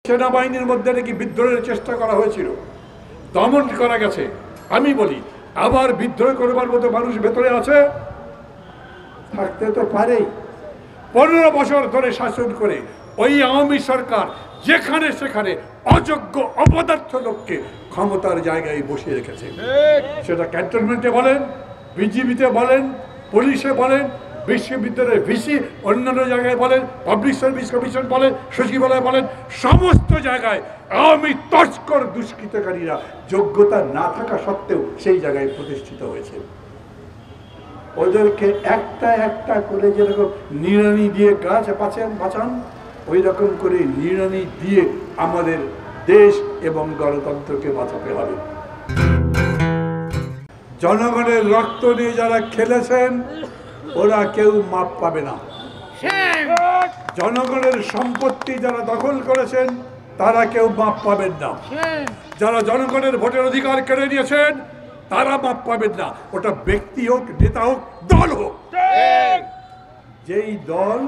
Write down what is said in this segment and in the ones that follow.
সেনাবাহিনীর মধ্যে নাকি বিদ্রোহের চেষ্টা করা হয়েছিল, দমন করা গেছে। আমি বলি, আবার বিদ্রোহ করবার মতো মানুষ ভেতরে আছে? থাকতে তো পারেই। 15 বছর ধরে শাসন করে ওই আওয়ামী সরকার যেখানে সেখানে অযোগ্য অপদার্থ লোককে ক্ষমতার জায়গায় বসিয়ে রেখেছে। সেটা ক্যান্টনমেন্টে বলেন, বিজিবিতে বলেন, পুলিশে বলেন, বিশ্ববিদ্যালয়ের ভিসি, অন্যান্য জায়গায় বলেন, পাবলিক সার্ভিস কমিশন বলেন, সচিবালয় বলেন, সমস্ত জায়গায় আওয়ামী তস্কর দুষ্কৃতকারীরা যোগ্যতা না থাকা সত্ত্বেও সেই জায়গায় প্রতিষ্ঠিত হয়েছে। ওদেরকে একটা একটা করে যেরকম নিড়ানি দিয়ে গাছ বাঁচান, ওই রকম করে নিড়ানি দিয়ে আমাদের দেশ এবং গণতন্ত্রকে বাঁচাতে হবে। জনগণের রক্ত নিয়ে যারা খেলেছেন ওরা কেউ মাপ পাবে না। জনগণের সম্পত্তি যারা দখল করেছেন তারা কেউ মাপ পাবেন না। যারা জনগণের ভোটের অধিকার কেড়ে নিয়েছেন তারা মাপ পাবেন না। ওটা ব্যক্তি হোক, নেতা হোক, দল হোক। যেই দল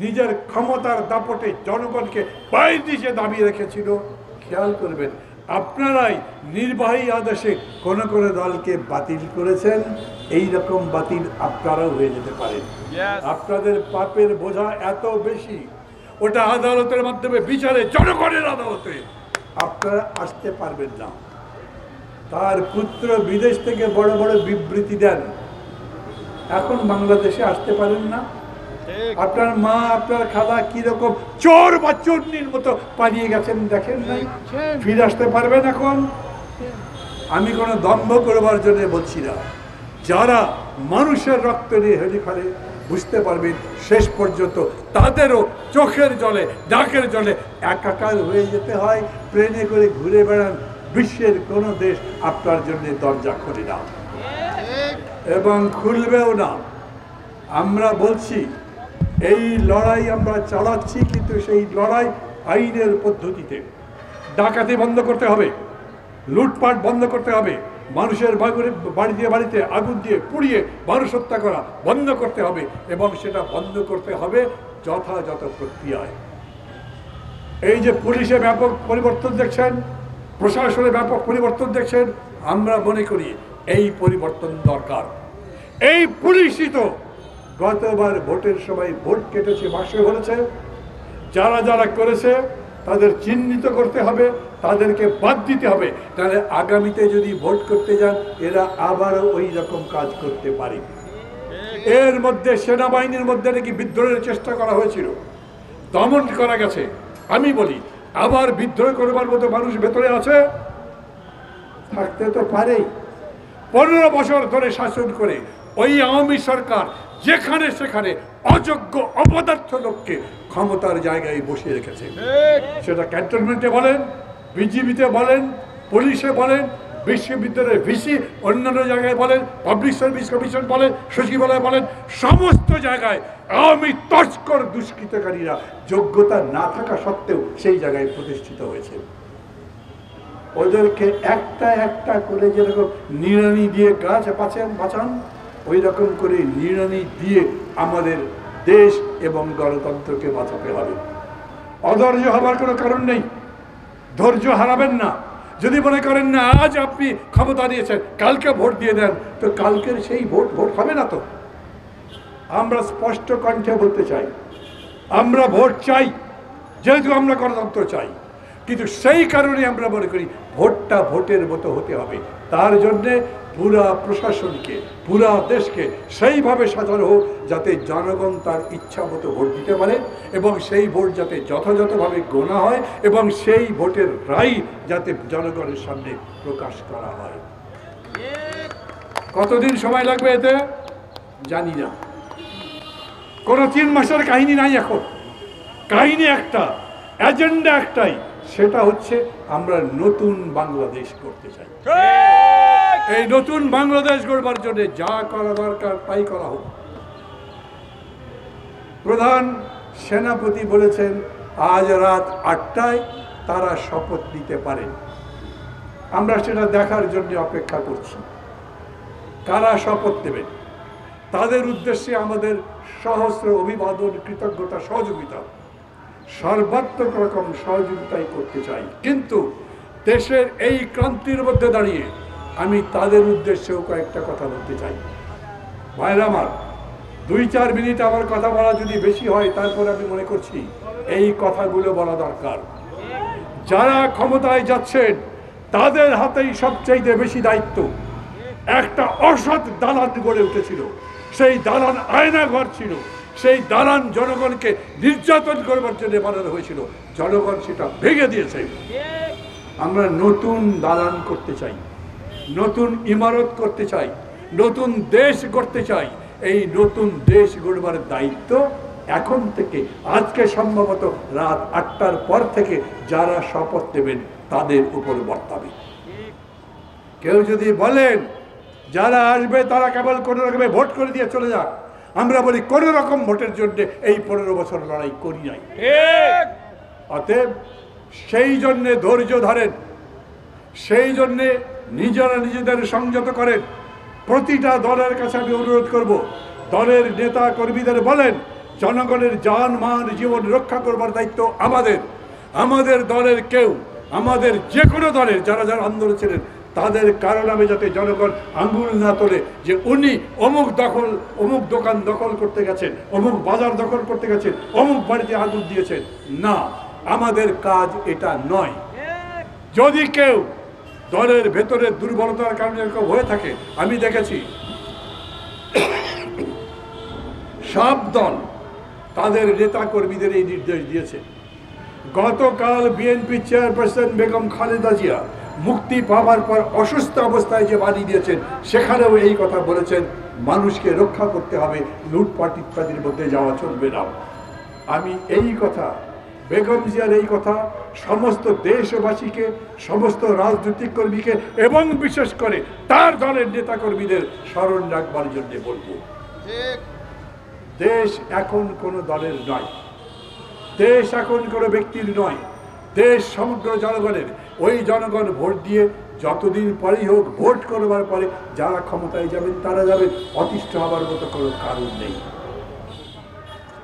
নিজের ক্ষমতার দাপটে জনগণকে পায়ের নিচে দাবিয়ে রেখেছিল, খেয়াল করবেন আপনারাই নির্বাহী আদেশে কোন কোন দলকে বাতিল করেছেন। এই রকম বাতিল আপনারাও হয়ে যেতে পারেন। আপনাদের পাপের বোঝা এত বেশি, ওটা আদালতের মাধ্যমে বিচারে, জনগণের আদালতে আপনারা আসতে পারবেন না। তার পুত্র বিদেশ থেকে বড় বড় বিবৃতি দেন, এখন বাংলাদেশে আসতে পারেন না। আপনার মা, আপনার খালা কিরকম চোর বা চূর্ণির মতো পালিয়ে গেছেন দেখেন নাই? ফিরে আসতে পারবেন এখন? আমি কোনো দম্ভ করবার জন্য বলছি না। যারা মানুষের রক্ত নিয়ে হেলি ফেলে বুঝতে পারবেন শেষ পর্যন্ত তাদেরও চোখের জলে, ডাকের জলে একাকার হয়ে যেতে হয়। প্লেনে করে ঘুরে বেড়ান, বিশ্বের কোনো দেশ আপনার জন্য দরজা খোলে না এবং খুলবেও না। আমরা বলছি এই লড়াই আমরা চালাচ্ছি, কিন্তু সেই লড়াই আইনের পদ্ধতিতে। ডাকাতি বন্ধ করতে হবে, লুটপাট বন্ধ করতে হবে, মানুষের বাড়িতে আগুন দিয়ে পুড়িয়ে মানুষ হত্যা করা বন্ধ করতে হবে এবং সেটা বন্ধ করতে হবে যথাযথ প্রক্রিয়ায়। এই যে পুলিশে ব্যাপক পরিবর্তন দেখছেন, প্রশাসনে ব্যাপক পরিবর্তন দেখছেন, আমরা মনে করি এই পরিবর্তন দরকার। এই পুলিশই তো গতবার ভোটের সময় ভোট কেটেছে, বাক্সে বলেছে, যারা যারা করেছে তাদের চিহ্নিত করতে হবে, তাদেরকে বাদ দিতে হবে। তাহলে আগামীতে যদি ভোট করতে যান এরা আবারও ওই রকম কাজ করতে পারে। এর মধ্যে সেনাবাহিনীর মধ্যে নাকি বিদ্রোহের চেষ্টা করা হয়েছিল, দমন করা গেছে। আমি বলি, আবার বিদ্রোহ করবার মতো মানুষ ভেতরে আছে? থাকতে তো পারেই। 15 বছর ধরে শাসন করে ওই আওয়ামী সরকার যেখানে সেখানে অযোগ্য অপদার্থ লোককে ক্ষমতার জায়গায় বসিয়ে রেখেছে। সেটা ক্যান্টনমেন্টে বলেন, বিজিবিতে বলেন, পুলিশে বলেন, বিশ্ববিদ্যালয়ের ভিসি, অন্যান্য জায়গায় বলেন, পাবলিক সার্ভিস কমিশন বলেন, সচিবালয় বলেন, সমস্ত জায়গায় আওয়ামী তস্কর দুষ্কৃতকারীরা যোগ্যতা না থাকা সত্ত্বেও সেই জায়গায় প্রতিষ্ঠিত হয়েছে। ওদেরকে একটা একটা করে যেরকম নিড়ানি দিয়ে গাছ বাঁচান, ওই রকম করে নিড়ানি দিয়ে আমাদের দেশ এবং গণতন্ত্রকে বাঁচাতে হবে। অধৈর্য হবার কোনো কারণ নেই, ধৈর্য হারাবেন না। যদি মনে করেন না আজ আপনি ক্ষমতা নিয়েছেন কালকে ভোট দিয়ে দেন, তো কালকের সেই ভোট হবে না তো। আমরা স্পষ্ট কণ্ঠে বলতে চাই, আমরা ভোট চাই, যেহেতু আমরা গণতন্ত্র চাই, কিন্তু সেই কারণে আমরা মনে করি ভোটটা ভোটের মতো হতে হবে। তার জন্যে পুরা প্রশাসনকে, পুরা দেশকে সেইভাবে সাজানো হোক যাতে জনগণ তার ইচ্ছা মতো ভোট দিতে পারে এবং সেই ভোট যাতে যথাযথভাবে গোনা হয় এবং সেই ভোটের রায় যাতে জনগণের সামনে প্রকাশ করা হয়। কতদিন সময় লাগবে এতে জানি না। কোনো 3 মাসের কাহিনী নাই এখন। কাহিনী একটা, এজেন্ডা একটাই, সেটা হচ্ছে আমরা নতুন বাংলাদেশ করতে চাই। এই নতুন বাংলাদেশ গড়বার জন্য যা করা দরকার তাই করা হোক। প্রধান সেনাপতি বলেছেন আজ রাত 8টায় তারা শপথ নিতে পারেন। আমরা সেটা দেখার জন্য অপেক্ষা করছি, কারা শপথ নেবেন। তাদের উদ্দেশ্যে আমাদের সহস্র অভিবাদন, কৃতজ্ঞতা, সহযোগিতা। সর্বাত্মক রকম সহযোগিতাই করতে চাই। কিন্তু দেশের এই ক্রান্তির মধ্যে দাঁড়িয়ে আমি তাদের উদ্দেশ্যেও কয়েকটা কথা বলতে চাই। ভাইরা আমার, 2-4 মিনিট আমার কথা বলা যদি বেশি হয়, তারপর আমি মনে করছি এই কথাগুলো বলা দরকার। যারা ক্ষমতায় যাচ্ছেন তাদের হাতেই সবচাইতে বেশি দায়িত্ব। একটা অসৎ দালান গড়ে উঠেছিল, সেই দালান আয়নাঘর ছিল, সেই দালান জনগণকে নির্যাতন করবার জন্য বানানো হয়েছিল। জনগণ সেটা ভেঙে দিয়েছে। আমরা নতুন দালান করতে চাই, নতুন ইমারত করতে চাই, নতুন দেশ গড়তে চাই। এই নতুন দেশ গড়বার দায়িত্ব এখন থেকে, আজকে সম্ভবত রাত 8টার পর থেকে যারা শপথ নেবেন তাদের উপর বর্তাবে। কেউ যদি বলেন যারা আসবে তারা কেবল কোনো রকমে ভোট করে দিয়ে চলে যাক, আমরা বলি কোনো রকম ভোটের জন্য এই 15 বছর লড়াই করি নাই। অতএব সেই জন্যে ধৈর্য ধরেন, সেই জন্যে নিজেরা নিজেদের সংযত করেন। প্রতিটা দলের কাছে আমি অনুরোধ করব, দলের নেতা কর্মীদের বলেন জনগণের জান মান জীবন রক্ষা করবার দায়িত্ব আমাদের। আমাদের দলের কেউ, আমাদের যে কোনো দলের যারা যারা আন্দোলন ছিলেন তাদের কারণে যাতে জনগণ আঙ্গুল না তোলে যে উনি অমুক দোকান দখল করতে গেছেন, অমুক বাজার দখল করতে গেছেন, অমুক বাড়িতে আগুন দিয়েছেন। না, আমাদের কাজ এটা নয়। যদি কেউ দলের ভেতরে দুর্বলতার কারণে এরকম হয়ে থাকে, আমি দেখেছি সব দল তাদের নেতা কর্মীদের এই নির্দেশ দিয়েছে। গতকাল বিএনপি চেয়ারপারসন বেগম খালেদা জিয়া মুক্তি পাওয়ার পর অসুস্থ অবস্থায় যে বাণী দিয়েছেন, সেখানেও এই কথা বলেছেন মানুষকে রক্ষা করতে হবে, লুটপাট ইত্যাদির মধ্যে যাওয়া চলবে না। আমি এই কথা, বেগম জিয়ার এই কথা সমস্ত দেশবাসীকে, সমস্ত রাজনৈতিক কর্মীকে এবং বিশেষ করে তার দলের নেতা কর্মীদের স্মরণ রাখবার জন্য বলবো। দেশ এখন কোনো দলের নয়, দেশ এখন কোনো ব্যক্তির নয়, দেশ সমগ্র জনগণের। ওই জনগণ ভোট দিয়ে যতদিন পরেই হোক, ভোট করবার পরে যারা ক্ষমতায় যাবেন তারা যাবেন, অতিষ্ঠ হবার মতো কোনো কারণ নেই।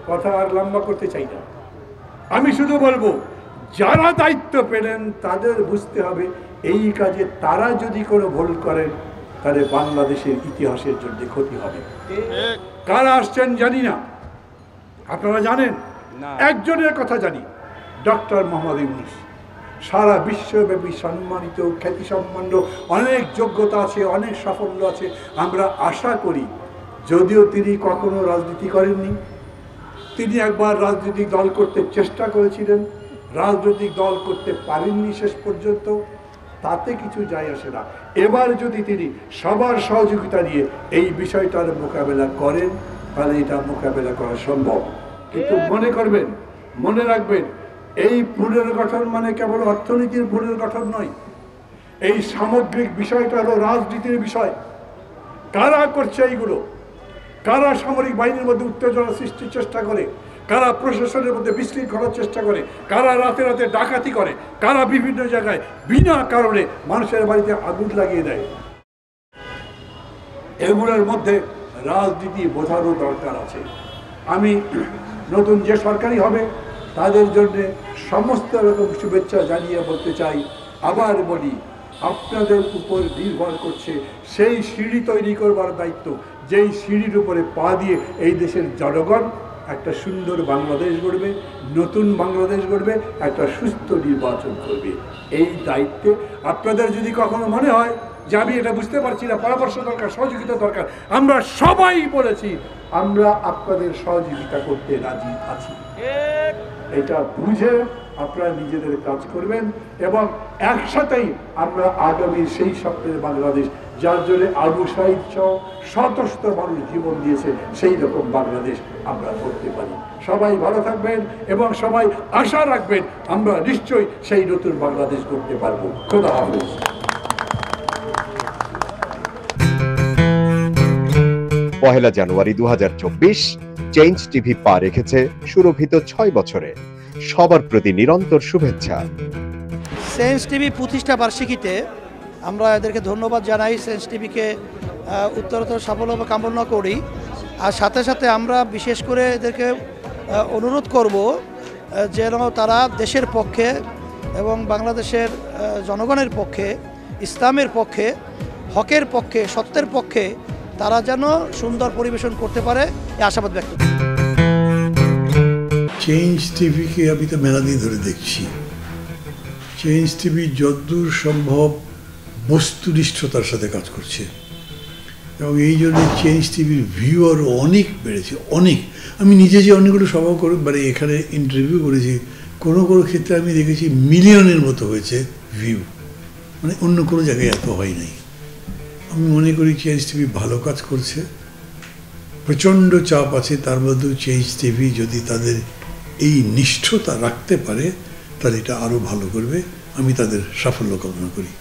কথা আর লম্বা করতে চাই না, আমি শুধু বলবো যারা দায়িত্ব পেলেন তাদের বুঝতে হবে এই কাজে তারা যদি কোনো ভুল করেন তাহলে বাংলাদেশের ইতিহাসের জন্য ক্ষতি হবে। কারা আসছেন জানি না, আপনারা জানেন? একজনের কথা জানি, ডক্টর মোহাম্মদ ইউনূস। সারা বিশ্বব্যাপী সম্মানিত, খ্যাতিসম্পন্ন, অনেক যোগ্যতা আছে, অনেক সাফল্য আছে। আমরা আশা করি, যদিও তিনি কখনো রাজনীতি করেননি, তিনি একবার রাজনৈতিক দল করতে চেষ্টা করেছিলেন, রাজনৈতিক দল করতে পারেননি শেষ পর্যন্ত, তাতে কিছু যায় আসে না। এবার যদি তিনি সবার সহযোগিতা নিয়ে এই বিষয়টার মোকাবেলা করেন তাহলে এটা মোকাবেলা করা সম্ভব। কিন্তু মনে করবেন, মনে রাখবেন, এই পুনর্গঠন মানে কেবল অর্থনীতির পুনর্গঠন নয়, এই সামগ্রিক বিষয়টা হলো রাজনীতির বিষয়। কারা করছে এইগুলো? কারা সামরিক বাহিনীর মধ্যে উত্তেজনা সৃষ্টির চেষ্টা করে, কারা প্রশাসনের মধ্যে বিশৃঙ্খলার চেষ্টা করে, কারা রাতে রাতে ডাকাতি করে, কারা বিভিন্ন জায়গায় বিনা কারণে মানুষের বাড়িতে আগুন লাগিয়ে দেয়। এগুলোর মধ্যে রাজনীতি বোঝারও দরকার আছে। আমি নতুন যে সরকারি হবে তাদের জন্য সমস্ত রকম শুভেচ্ছা জানিয়ে বলতে চাই, আবার বলি, আপনাদের উপর নির্ভর করছে সেই সিঁড়ি তৈরি করবার দায়িত্ব, যেই সিঁড়ির উপরে পা দিয়ে এই দেশের জনগণ একটা সুন্দর বাংলাদেশ গড়বে, নতুন বাংলাদেশ গড়বে, একটা সুস্থ নির্বাচন করবে। এই দায়িত্বে আপনাদের যদি কখনো মনে হয় যে আমি এটা বুঝতে পারছি না, পরামর্শ দরকার, সহযোগিতা দরকার, আমরা সবাই বলেছি আমরা আপনাদের সহযোগিতা করতে রাজি আছি। এটা বুঝে আপনারা নিজেদের কাজ করবেন এবং একসাথেই আমরা আগামী সেই স্বপ্নের বাংলাদেশ, যার জন্য আবু সাঈদ সহ শত মানুষ জীবন দিয়েছে, সেই রকম বাংলাদেশ আমরা করতে পারি। সবাই ভালো থাকবেন এবং সবাই আশা রাখবেন আমরা নিশ্চয়ই সেই নতুন বাংলাদেশ করতে পারবো। খোদা হাফেজ। পহেলা জানুয়ারি 2024 চেঞ্জ টিভি পা রেখেছে সুরভিত 6 বছরে। সবার প্রতি নিরন্তর শুভেচ্ছা। চেঞ্জ টিভি প্রতিষ্ঠা বার্ষিকীতে আমরা এদেরকে ধন্যবাদ জানাই, চেঞ্জ টিভিকে উত্তরোত্তর সাফল্য কামনা করি। আর সাথে সাথে আমরা বিশেষ করে এদেরকে অনুরোধ করব যেন তারা দেশের পক্ষে এবং বাংলাদেশের জনগণের পক্ষে, ইসলামের পক্ষে, হকের পক্ষে, সত্যের পক্ষে তারা যেন সুন্দর পরিবেশন করতে পারে এই আশাবাদ ব্যক্ত করি। চেঞ্জ টিভিকে আমি তো মেলা দিয়ে ধরে দেখছি। চেঞ্জ টিভি যতদূর সম্ভব বস্তুনিষ্ঠতার সাথে কাজ করছে এবং এই জন্য চেঞ্জ টিভির ভিউ আরও অনেক বেড়েছে, অনেক। আমি নিজে যে অনেকগুলো সভা করে মানে এখানে ইন্টারভিউ করেছি, কোনো কোনো ক্ষেত্রে আমি দেখেছি মিলিয়নের মতো হয়েছে ভিউ, মানে অন্য কোনো জায়গায় এত হয় নাই। আমি মনে করি চেঞ্জ টিভি ভালো কাজ করছে, প্রচণ্ড চাপ আছে, তার মধ্যেও চেঞ্জ টিভি যদি তাদের এই নিষ্ঠতা রাখতে পারে তাহলে এটা আরও ভালো করবে। আমি তাদের সাফল্য কামনা করি।